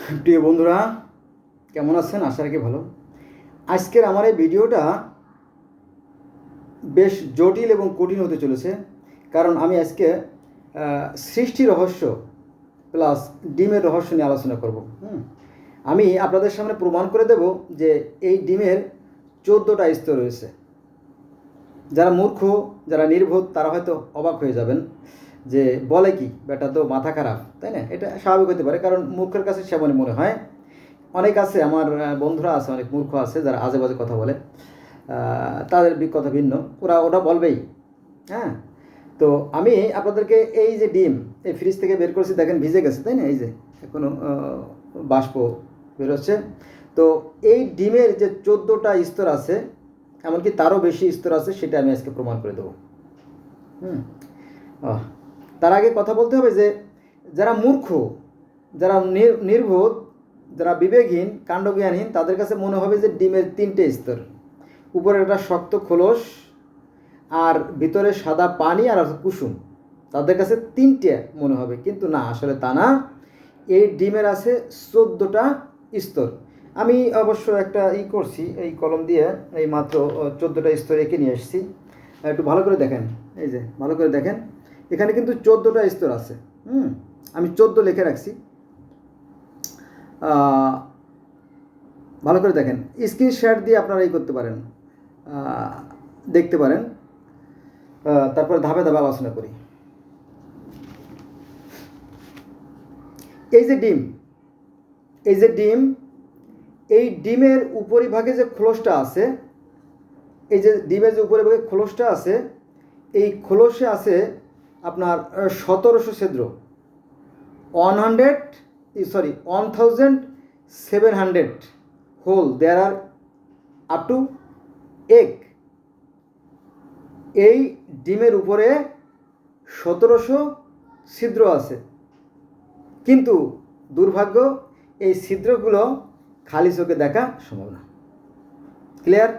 প্রিয় বন্ধুরা, কেমন আছেন? আশা রাখি ভালো। আজকের আমার এই ভিডিওটা বেশ জটিল এবং কঠিন হতে চলেছে, কারণ আমি আজকে সৃষ্টি রহস্য প্লাস ডিমের রহস্য নিয়ে আলোচনা করব। আমি আপনাদের সামনে প্রমাণ করে দেব যে এই ডিমের 14টা স্তর রয়েছে। যারা মূর্খ, যারা নির্বোধ, তারা হয়তো অবাক হয়ে যাবেন যে বলে কি, বেটা তো মাথা খারাপ, তাই না? এটা স্বাভাবিক হতে পারে, কারণ মূর্খের কাছে সেমনই মনে হয়। অনেক আছে, আমার বন্ধুরা আছে, অনেক মূর্খ আছে যারা আজে বাজে কথা বলে। তাদের কথা ভিন্ন, ওটা বলবেই। হ্যাঁ, তো আমি আপনাদেরকে এই যে ডিম এই ফ্রিজ থেকে বের করেছি, দেখেন ভিজে গেছে, তাই না? এই যে এখনো বাষ্প বেরোচ্ছে। তো এই ডিমের যে 14টা স্তর আছে, এমনকি তারও বেশি স্তর আছে, সেটা আমি আজকে প্রমাণ করে দেবো। তার আগে কথা বলতে হবে যে যারা মূর্খ, যারা নির্বোধ, যারা বিবেকহীন, কাণ্ডজ্ঞানহীন, তাদের কাছে মনে হবে যে ডিমের 3টে স্তর। উপরে একটা শক্ত খোলস, আর ভিতরে সাদা পানি আর কুসুম। তাদের কাছে 3টে মনে হবে, কিন্তু না, আসলে তা না। এই ডিমের আছে 14টা স্তর। আমি অবশ্য একটা করছি, এই কলম দিয়ে এই মাত্র 14টা স্তর এঁকে নিয়ে এসেছি। একটু ভালো করে দেখেন, এই যে ভালো করে দেখেন, এখানে কিন্তু 14টা স্তর আছে। আমি 14 লিখে রাখছি। ভালো করে দেখেন, স্ক্রিন শেয়ার দিয়ে আপনারা করতে পারেন, দেখতে পারেন। তারপরে ধাপে ধাপে আলোচনা করি। এই যে ডিম, এই ডিমের উপরিভাগে যে খোলসটা আছে, এই যে ডিমের যে উপরিভাগে খোলসটা আছে, এই খোলসে আছে আপনার 1700 ছিদ্র। 1700 hole there are up to egg. এই ডিমের উপরে 1700 ছিদ্র আছে, কিন্তু দুর্ভাগ্য, এই ছিদ্রগুলো খালি চোখে দেখা সম্ভব না। ক্লিয়ার?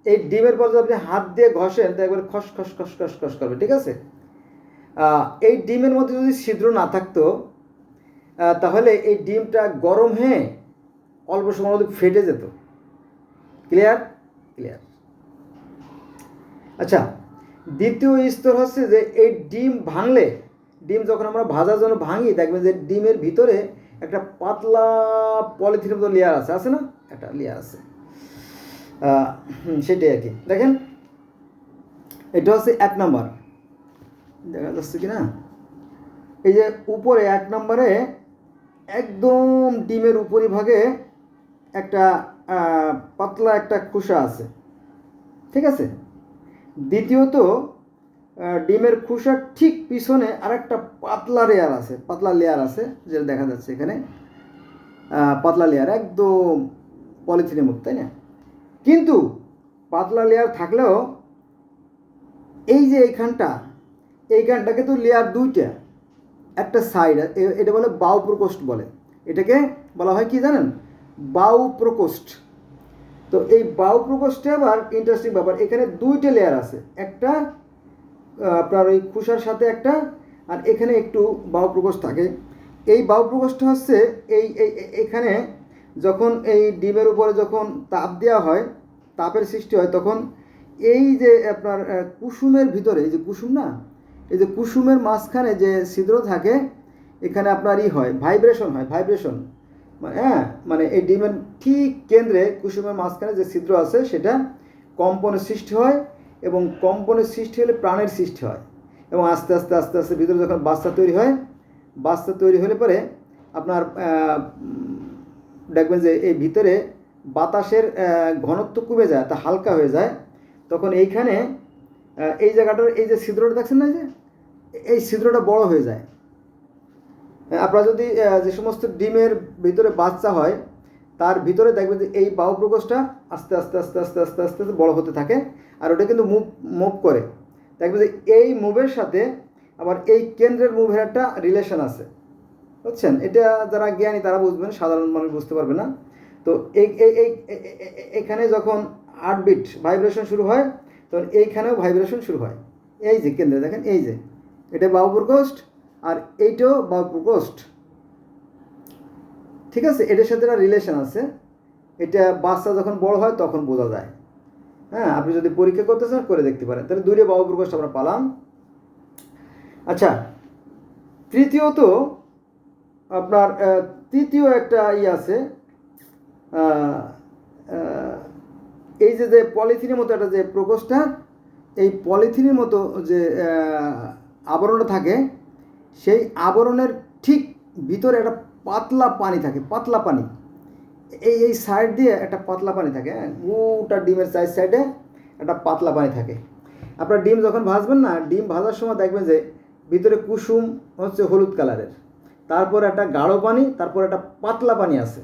এই ডিমের পর আপনি হাত দিয়ে ঘষেন তো একবার খস খস খস খস খস করবে, ঠিক আছে? এই ডিমের মধ্যে যদি ছিদ্র না থাকতো, তাহলে এই ডিমটা গরম হয়ে অল্প সময়ের মধ্যে ফেটে যেত। ক্লিয়ার? আচ্ছা, দ্বিতীয় স্তর হচ্ছে যে এই ডিম ভাঙলে, ডিম যখন আমরা ভাজার জন্য ভাঙি, দেখবেন যে ডিমের ভিতরে একটা পাতলা পলিথিনের মতো লেয়ার আছে না? একটা লেয়ার আছে, সেটাই আর কি। দেখেন, এটা হচ্ছে 1 নম্বর, দেখা যাচ্ছে কি না? এই যে উপরে 1 নম্বরে একদম ডিমের উপরিভাগে একটা পাতলা একটা খোসা আছে, ঠিক আছে? দ্বিতীয়ত, ডিমের খোসার ঠিক পিছনে আরেকটা পাতলা লেয়ার আছে, যেটা দেখা যাচ্ছে এখানে, পাতলা লেয়ার, একদম পলিথিনের মতো, তাই না? কিন্তু পাতলা লেয়ার থাকলেও এই যে এইখানটা কিন্তু লেয়ার 2টা। একটা সাইড, এটা বলে বাউ প্রকোষ্ঠ বলে। এটাকে বলা হয় কি জানেন? বাউ প্রকোষ্ঠ। তো এই বাউ প্রকোষ্ঠে আবার ইন্টারেস্টিং ব্যাপার, এখানে 2টে লেয়ার আছে। একটা আপনার ওই খোসার সাথে একটা, আর এখানে একটু বাউ প্রকোষ্ঠ থাকে। এই বাউ প্রকোষ্ঠ হচ্ছে এখানে যখন এই ডিমের উপরে যখন তাপ দেওয়া হয়, তাপের সৃষ্টি হয়, তখন এই যে আপনার কুসুমের ভিতরে, এই যে কুসুম না, এই যে কুসুমের মাঝখানে যে ছিদ্র থাকে, এখানে আপনার ভাইব্রেশন হয়। মানে এই ডিমের ঠিক কেন্দ্রে কুসুমের মাঝখানে যে ছিদ্র আছে, সেটা কম্পনের সৃষ্টি হয়, এবং কম্পনের সৃষ্টি হলে প্রাণের সৃষ্টি হয়। এবং আস্তে আস্তে আস্তে আস্তে ভিতরে যখন বাচ্চা তৈরি হলে পরে আপনার দেখবেন যে এই ভিতরে বাতাসের ঘনত্ব কমে যায়, তা হালকা হয়ে যায়। তখন এইখানে এই জায়গাটার এই যে ছিদ্রটা দেখছেন না, যে এই ছিদ্রটা বড় হয়ে যায়। আপনারা যদি যে সমস্ত ডিমের ভিতরে বাচ্চা হয়, তার ভিতরে দেখবেন যে এই বাহু প্রকোষ্ঠটা আস্তে আস্তে আস্তে আস্তে আস্তে আস্তে আস্তে বড় হতে থাকে, আর ওটা কিন্তু মুভ করে। দেখবেন যে এই মুভের সাথে আবার এই কেন্দ্রের মুভের একটা রিলেশন আছে, বুঝছেন? এটা যারা জ্ঞানী তারা বুঝবেন, সাধারণ মানুষ বুঝতে পারবে না। তো এখানে যখন হার্টবিট ভাইব্রেশন শুরু হয়, তখন এইখানেও ভাইব্রেশন শুরু হয়। এই যে কেন্দ্রে দেখেন, এই যে এটা বাহু প্রকোষ্ঠ, আর এইটাও বাহু প্রকোষ্ঠ। ঠিক আছে, এটার সাথে একটা রিলেশন আছে। এটা বাচ্চা যখন বড় হয় তখন বোঝা যায়। হ্যাঁ, আপনি যদি পরীক্ষা করতে চান করে দেখতে পারেন। তাহলে দুইটা বায়ু প্রকোষ্ঠ আমরা পালাম। আচ্ছা, তৃতীয়ত আপনার তৃতীয় একটা আছে, এই যে পলিথিনের মতো একটা যে প্রকোষ্ঠটা, এই পলিথিনের মতো যে আবরণটা থাকে, সেই আবরণের ঠিক ভিতরে একটা পাতলা পানি থাকে, পাতলা পানি। এই সাইড দিয়ে একটা পাতলা পানি থাকে। হ্যাঁ, গোটা ডিমের সাইডে একটা পাতলা পানি থাকে। আপনার ডিম যখন ভাজবেন না, ডিম ভাজার সময় দেখবেন যে ভিতরে কুসুম হচ্ছে হলুদ কালারের, তারপর একটা গাঢ় পানি, তারপর একটা পাতলা পানি আছে।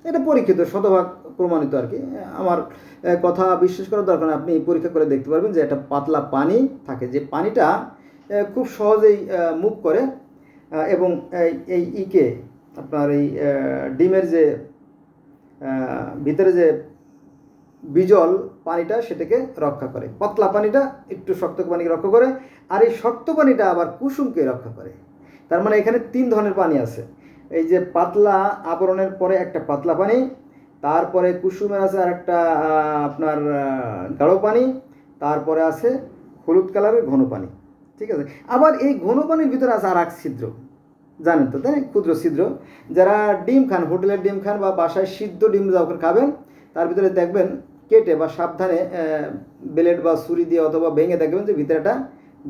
এটা পরীক্ষিত, শতভাগ প্রমাণিত আর কি। আমার কথা বিশ্বাস করার দরকার নেই, আপনি পরীক্ষা করে দেখতে পারবেন যে একটা পাতলা পানি থাকে, যে পানিটা খুব সহজেই মুভ করে এবং এই আপনার এই ডিমের যে ভিতরে যে বিজল পানিটা সেটাকে রক্ষা করে। পাতলা পানিটা একটু শক্ত পানিকে রক্ষা করে, আর এই শক্ত পানিটা আবার কুসুমকে রক্ষা করে। তার মানে এখানে 3 ধরনের পানি আছে। এই যে পাতলা আবরণের পরে একটা পাতলা পানি, তারপরে কুসুমের আছে আর একটা আপনার গাঢ় পানি, তারপরে আছে হলুদ কালারের ঘন পানি। ঠিক আছে, আবার এই ঘন পানির ভিতরে আছে আর এক ছিদ্র, জানেন তো তাই, ক্ষুদ্র ছিদ্র। যারা ডিম খান, হোটেলের ডিম খান বা বাসায় সিদ্ধ ডিম যখন খাবেন, তার ভিতরে দেখবেন কেটে বা সাবধানে ব্লেড বা ছুরি দিয়ে অথবা ভেঙে দেখবেন যে ভিতরে একটা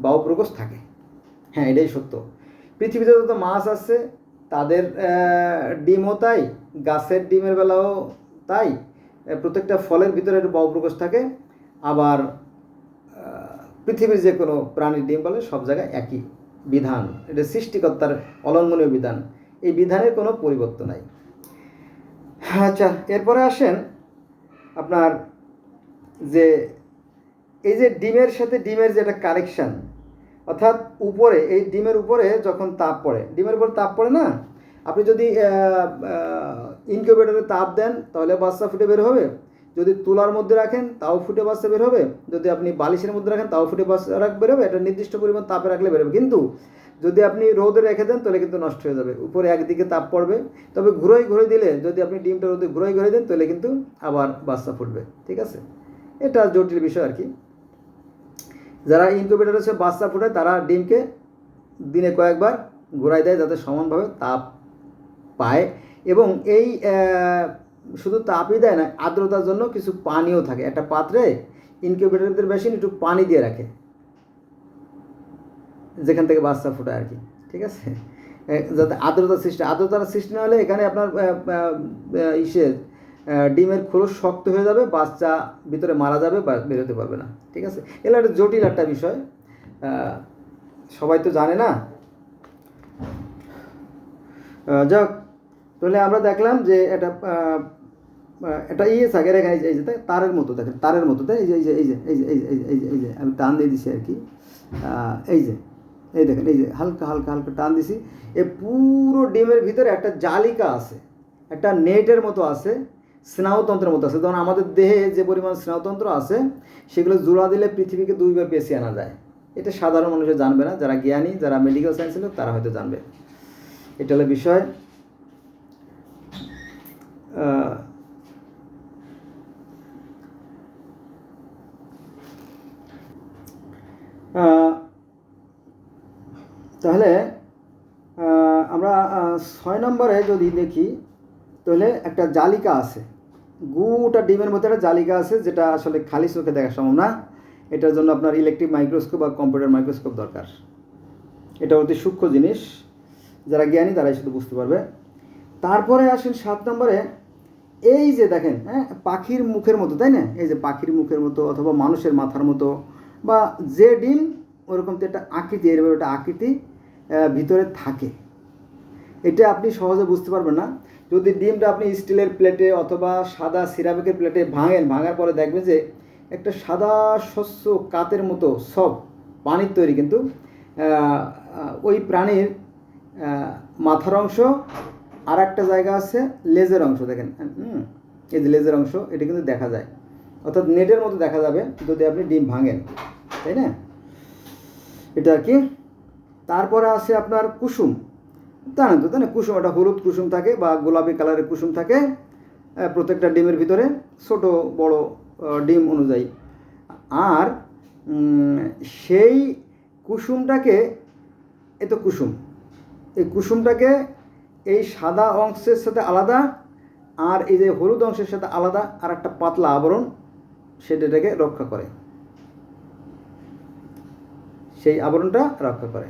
বায়ু প্রকোষ্ঠ থাকে। হ্যাঁ, এটাই সত্য। পৃথিবীতে যত মাছ আছে তাদের ডিমও তাই, গাছের ডিমের বেলাও তাই, প্রত্যেকটা ফলের ভিতরে একটা বায়ু প্রকোষ্ঠ থাকে। আবার পৃথিবীর যে কোনো প্রাণীর ডিম বলে সব জায়গায় একই বিধান। এটা সৃষ্টিকর্তার অলঙ্ঘনীয় বিধান, এই বিধানের কোনো পরিবর্তন নাই। আচ্ছা, এরপরে আসেন আপনার যে এই যে ডিমের সাথে ডিমের যে একটা কানেকশান, অর্থাৎ উপরে এই ডিমের উপরে যখন তাপ পড়ে, ডিমের উপর তাপ পড়ে না, আপনি যদি ইনকিউবেটরে তাপ দেন তাহলে বাচ্চা ফুটে বের হবে, যদি তুলার মধ্যে রাখেন তাও ফুটে বাচ্চা বের হবে, যদি আপনি বালিশের মধ্যে রাখেন তাও ফুটে বাচ্চা বের হবে। এটা নির্দিষ্ট পরিমাণ তাপে রাখলে বের হবে। কিন্তু যদি আপনি রোদে রেখে দেন তাহলে কিন্তু নষ্ট হয়ে যাবে, উপরে একদিকে তাপ পড়বে। তবে ঘুরে দিলে, যদি আপনি ডিমটা রোদে ঘুরে দেন তাহলে কিন্তু আবার বাচ্চা ফুটবে। ঠিক আছে, এটা জটিল বিষয় আর কি। যারা ইনকিউবেটরে সে বাচ্চা ফোটায় তারা ডিমকে দিনে কয়েকবার ঘুরাই দেয় যাতে সমানভাবে তাপ পায়। এবং এই শুধু তাপই দেয় না, আর্দ্রতার জন্য কিছু পানিও থাকে। একটা পাত্রে ইনকিউবেটরদের মেশিন একটু পানি দিয়ে রাখে যেখান থেকে বাচ্চা ফোটায় আর কি। ঠিক আছে, যাতে আর্দ্রতার সৃষ্টি না হলে এখানে আপনার ডিমের খোলস শক্ত হয়ে যাবে, বাচ্চা ভিতরে মারা যাবে বা বেরোতে পারবে না। ঠিক আছে, এগুলো একটা জটিল একটা বিষয়, সবাই তো জানে না। যাক, তাহলে আমরা দেখলাম যে এটা থাকে এখানে, এই যে তারের মতো, দেখেন তারের মতো, তাই এই যে আমি টান দিয়ে দিছি আর কি। এই দেখেন, এই যে হালকা টান দিছি, এই পুরো ডিমের ভিতরে একটা জালিকা আছে, একটা নেটের মতো আছে, স্নায়ুতন্ত্রের মতো আছে। যেমন আমাদের দেহে যে পরিমাণ স্নায়ুতন্ত্র আছে সেগুলো জোড়া দিলে পৃথিবীকে 2 বার পেছিয়ে আনা যায়। এটা সাধারণ মানুষের জানবে না, যারা জ্ঞানী, যারা মেডিকেল সায়েন্সের লোক তারা হয়তো জানবে। এটা হলো বিষয়। তাহলে আমরা 6 নম্বরে যদি দেখি তাহলে একটা জালিকা আছে, গোটা ডিমের মধ্যে একটা জালিকা আছে, যেটা আসলে খালি চোখে দেখা সম্ভব না। এটার জন্য আপনার ইলেকট্রিক মাইক্রোস্কোপ বা কম্পিউটার মাইক্রোস্কোপ দরকার। এটা অতি সূক্ষ্ম জিনিস, যারা জ্ঞানী তারাই শুধু বুঝতে পারবে। তারপরে আসেন 7 নম্বরে, এই যে দেখেন, হ্যাঁ, পাখির মুখের মতো, তাই না? এই যে পাখির মুখের মতো অথবা মানুষের মাথার মতো বা যে ডিম ওরকম তো একটা আকৃতি, এরকম একটা আকৃতি ভিতরে থাকে। এটা আপনি সহজে বুঝতে পারবেন না। যদি ডিমটা আপনি স্টিলের প্লেটে অথবা সাদা সিরামিকের প্লেটে ভাঙার পরে দেখবেন যে একটা সাদা স্বচ্ছ কাতের মতো সব পানির তৈরি, কিন্তু ওই প্রাণীর মাথার অংশ আর একটা জায়গা আছে লেজের অংশ, দেখেন, এই যে লেজের অংশ, এটা কিন্তু দেখা যায়, অর্থাৎ নেটের মতো দেখা যাবে যদি আপনি ডিম ভাঙেন, তাই না? এটা আর কি। তারপরে আছে আপনার কুসুম। জানেন তো, তাই না? কুসুম, একটা হলুদ কুসুম থাকে বা গোলাপি কালারের কুসুম থাকে প্রত্যেকটা ডিমের ভিতরে, ছোট বড় ডিম অনুযায়ী। আর সেই কুসুমটাকে, এ তো কুসুম, এই কুসুমটাকে এই সাদা অংশের সাথে আলাদা আর এই যে হলুদ অংশের সাথে আলাদা আর একটা পাতলা আবরণ সেটাকে রক্ষা করে, সেই আবরণটা রক্ষা করে,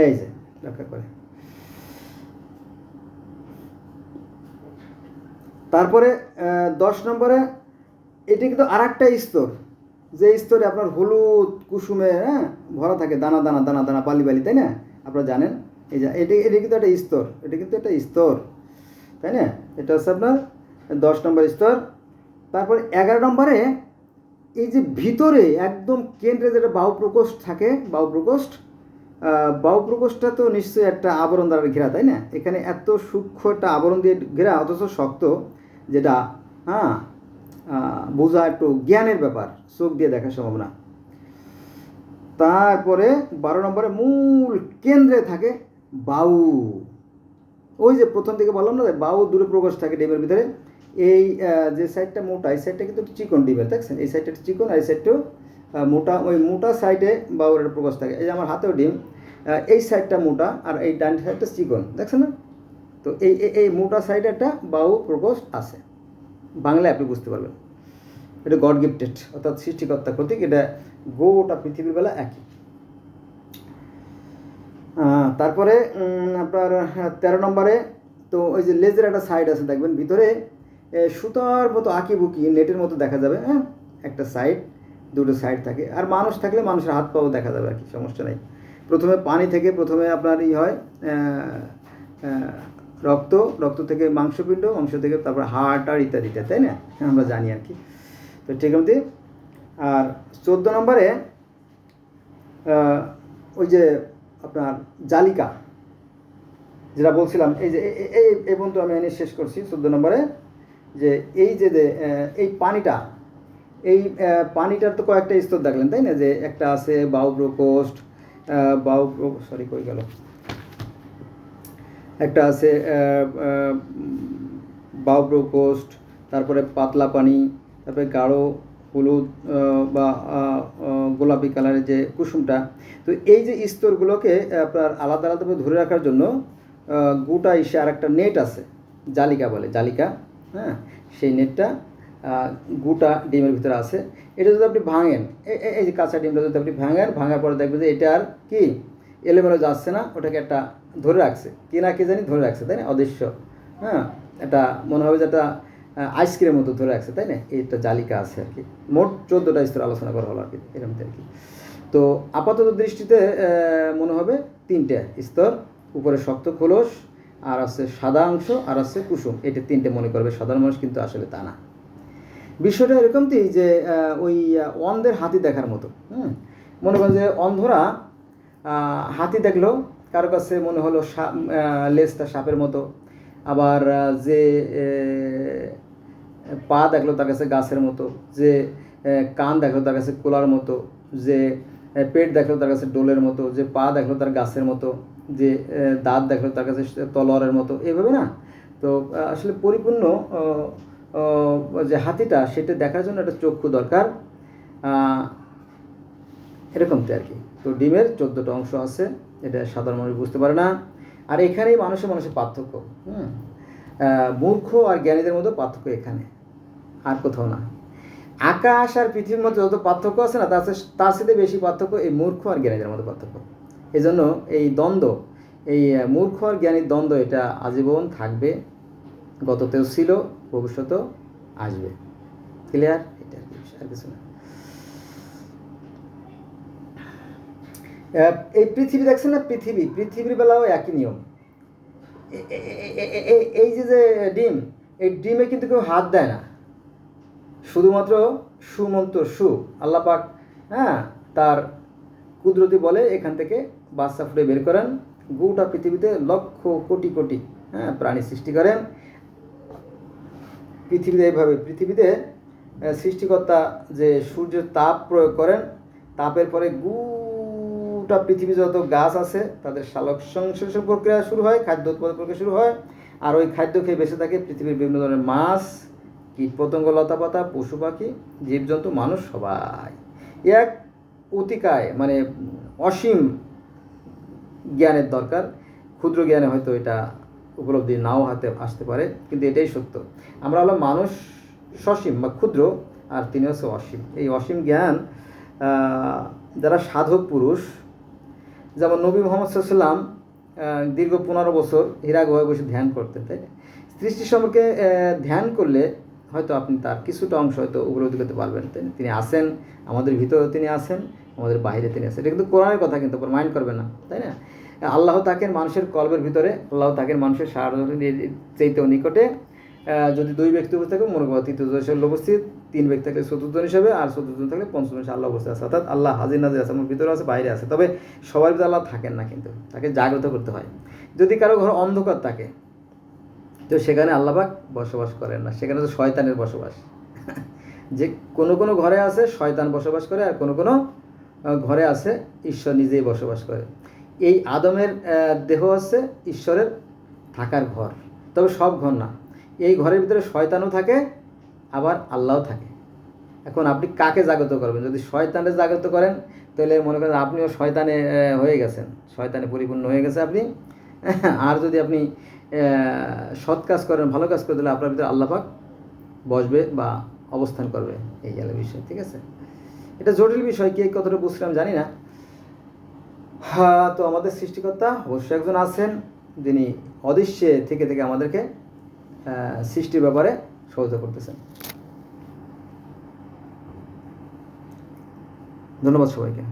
এই যে রক্ষা করে। তারপরে 10 নম্বরে এটি কিন্তু আর একটা স্তর, যে স্তরে আপনার হলুদ কুসুমে ভরা থাকে, দানা দানা দানা দানা বালি বালি, তাই না? আপনারা জানেন এই যে এটা কিন্তু একটা স্তর, এটা কিন্তু একটা স্তর, তাই না? এটা হচ্ছে আপনার 10 নম্বর স্তর। তারপরে 11 নম্বরে এই যে ভিতরে একদম কেন্দ্রে যেটা বাহু প্রকোষ্ঠ থাকে, বাহু প্রকোষ্ঠটা তো নিশ্চয়ই একটা আবরণ দ্বারা ঘেরা, তাই না? এখানে এত সূক্ষ্ম একটা আবরণ দিয়ে ঘেরা, অথচ শক্ত, যেটা বোঝা একটু জ্ঞানের ব্যাপার, চোখ দিয়ে দেখা সম্ভব না। তারপরে 12 নম্বরে মূল কেন্দ্রে থাকে বাহু। ওই যে প্রথম দিকে বললাম না, বাহু দূরে প্রকাশ থাকে ডিমের ভিতরে। এই যে সাইডটা মোটা, এই সাইডটা কিন্তু চিকন ডিমের, দেখছেন? এই সাইডটা চিকন আর এই সাইডটাও মোটা। ওই মোটা সাইডে বাহুর একটা প্রকাশ থাকে। এই যে আমার হাতেও ডিম, এই সাইডটা মোটা আর এই ডান সাইডটা চিকন, দেখছেন না? তো এই মোটা সাইডে একটা বাহু প্রকোষ্ঠ আছে, বাংলায় আপনি বুঝতে পারবেন। এটা গড গিফটেড, অর্থাৎ সৃষ্টিকর্তা কর্তৃক, এটা গোটা পৃথিবীর বেলা একই। তারপরে আপনার 13 নম্বরে তো ওই যে লেজের একটা সাইড আছে, দেখবেন ভিতরে সুতার মতো আঁকি বুকি নেটের মতো দেখা যাবে, একটা সাইড, দুটো সাইড থাকে। আর মানুষ থাকলে মানুষের হাত পাও দেখা যাবে আর কি, সমস্যা নেই। প্রথমে পানি থেকে প্রথমে আপনার হয় রক্ত থেকে মাংসপিণ্ড, মাংস থেকে তারপর হার্ট আর ইত্যাদি, তাই না? আমরা জানি আর কি। তো ঠিক আছে। আর 14 নম্বরে ওই যে আপনার জালিকা, যেটা বলছিলাম, এই যে এই পর্যন্ত আমি এনে শেষ করছি 14 নম্বরে, যে এই যে এই পানিটার তো কয়েকটা স্তর দেখলেন, তাই না? যে একটা আছে বাহু প্রকোষ্ঠ, কই গেল, একটা আছে বাহু প্রকোষ্ঠ, তারপরে পাতলা পানি, তারপরে গাঢ় হলুদ বা গোলাপি কালারের যে কুসুমটা। তো এই যে স্তরগুলোকে আপনার আলাদা আলাদাভাবে ধরে রাখার জন্য গোটা ইসে আর একটা নেট আছে, জালিকা বলে, জালিকা, সেই নেটটা গোটা ডিমের ভিতরে আছে। এটা যদি আপনি ভাঙেন, এই যে কাঁচা ডিমটা যদি আপনি ভাঙার পরে দেখবেন যে এটা আর কি এলোমেলো যাচ্ছে না, ওটাকে একটা ধরে রাখছে, কি না কি জানি ধরে রাখছে, তাই না? অদৃশ্য, এটা মনে হবে যে একটা আইসক্রিমের মতো ধরে রাখছে, তাই না? এইটা জালিকা আছে আর কি। মোট 14টা স্তর আলোচনা করা হলো আর কি, এরকম আর কি। তো আপাতত দৃষ্টিতে মনে হবে 3টে স্তর, উপরে শক্ত খোলস, আর আছে সাদা অংশ, আর আছে কুসুম, এটা 3টে মনে করবে সাধারণ মানুষ, কিন্তু আসলে তা না। বিষয়টা এরকমই যে ওই অন্ধের হাতি দেখার মতো। মনে করেন যে অন্ধরা হাতি দেখলো, কারো কাছে মনে হলো লেজটা সাপের মতো, আবার যে পা দেখলো তার কাছে গাছের মতো, যে কান দেখলো তার কাছে কোলার মতো, যে পেট দেখলো তার কাছে ডোলের মতো, যে পা দেখলো তার গাছের মতো, যে দাঁত দেখলো তার কাছে তলোয়ারের মতো, এভাবে না? তো আসলে পরিপূর্ণ যে হাতিটা, সেটা দেখার জন্য একটা চক্ষু দরকার, এরকমটা আর কি। তো ডিমের 14টা অংশ আছে, এটা সাধারণ মানুষ বুঝতে পারে না। আর এখানেই মানুষের পার্থক্য, মূর্খ আর জ্ঞানীদের মধ্যে পার্থক্য এখানে, আর কোথাও না। আকাশ আর পৃথিবীর মধ্যে যত পার্থক্য আছে না, তার সাথে বেশি পার্থক্য এই মূর্খ আর জ্ঞানীদের মধ্যে পার্থক্য। এই জন্য এই দ্বন্দ্ব, এই মূর্খ আর জ্ঞানীর দ্বন্দ্ব, এটা আজীবন থাকবে, গততেও ছিল, ভবিষ্যতেও আসবে। ক্লিয়ার? এটা আর কিছু না। এই পৃথিবী দেখছেন না, পৃথিবীর বেলাও একই নিয়ম। এই যে ডিম, এই ডিমে কিন্তু কেউ হাত দেয় না, শুধুমাত্র সুমন্ত্র আল্লাহ পাক তার কুদরতি বলে এখান থেকে বাচ্চা ফুটে বের করেন। গোটা পৃথিবীতে লক্ষ কোটি কোটি প্রাণী সৃষ্টি করেন। পৃথিবীতে সৃষ্টিকর্তা যে সূর্যের তাপ প্রয়োগ করেন, তাপের পরে পুরোটা পৃথিবী যত গাছ আছে তাদের সালোক সংশ্লেষণ প্রক্রিয়া শুরু হয়, খাদ্য উৎপাদন প্রক্রিয়া শুরু হয়, আর ওই খাদ্য খেয়ে বেঁচে থাকে পৃথিবীর বিভিন্ন ধরনের মাছ, কীট পতঙ্গ, লতাপাতা, পশু পাখি, জীবজন্তু, মানুষ সবাই। এক অতিকায় মানে অসীম জ্ঞানের দরকার, ক্ষুদ্র জ্ঞানে হয়তো এটা উপলব্ধি নাও হাতে আসতে পারে, কিন্তু এটাই সত্য। আমরা হলাম মানুষ সসীম বা ক্ষুদ্র, আর তিনি হচ্ছে অসীম। এই অসীম জ্ঞান যারা সাধক পুরুষ, যেমন নবী মোহাম্মদ সাল্লাম দীর্ঘ 15 বছর হীরা গুহায় বসে ধ্যান করতেন, তাই না? সৃষ্টি সম্পর্কে ধ্যান করলে হয়তো আপনি তার কিছুটা অংশ হয়তো উপলব্ধি করতে পারবেন, তাই না? তিনি আছেন আমাদের ভিতরে, তিনি আছেন আমাদের বাইরে, তিনি আছেন। এটা কিন্তু কোরআনের কথা, কিন্তু মাইন্ড করবে না, তাই না? আল্লাহ থাকেন মানুষের কলবের ভিতরে, আল্লাহ থাকেন মানুষের চাইতেও নিকটে। যদি 2 ব্যক্তি উপস্থিত থাকে, মনে করো তৃতীয় জন হিসেবে উপস্থিত, 3 ব্যক্তি থাকলে চতুর্থ জন হিসেবে, আর চতুর্থ জন থাকলে পঞ্চম জন হিসেবে আল্লাহ উপস্থিত আছে। অর্থাৎ আল্লাহ হাজির নাজির আছে, আমার ভিতরে আছে, বাইরে আছে। তবে সবার ভিতরে আল্লাহ থাকেন না, কিন্তু তাকে জাগ্রত করতে হয়। যদি কারো ঘর অন্ধকার থাকে, তো সেখানে আল্লাহ পাক বসবাস করেন না, সেখানে তো শয়তানের বসবাস। যে কোনো কোনো ঘরে আছে শয়তান বসবাস করে, আর কোনো কোনো ঘরে আছে ঈশ্বর নিজেই বসবাস করে। এই আদমের দেহ আছে ঈশ্বরের থাকার ঘর, তবে সব ঘর না। এই ঘরের ভিতরে শয়তানও থাকে, আবার আল্লাহও থাকে। এখন আপনি কাকে জাগ্রত করবেন? যদি শয়তানে জাগ্রত করেন, তাহলে মনে করেন আপনিও শয়তানে হয়ে গেছেন, শয়তানে পরিপূর্ণ হয়ে গেছে আপনি। আর যদি আপনি সৎ কাজ করেন, ভালো কাজ করে, তাহলে আপনার ভিতরে আল্লাহ পাক বসবে বা অবস্থান করবে। এই গেল বিষয়, ঠিক আছে? এটা জটিল বিষয়, কে কতটা বুঝলাম জানি না। হ্যাঁ, তো আমাদের সৃষ্টিকর্তা অবশ্যই একজন আছেন, যিনি অদৃশ্যে থেকে থেকে আমাদেরকে সৃষ্টির ব্যাপারে সহযোগিতা করতেছেন। ধন্যবাদ সবাইকে।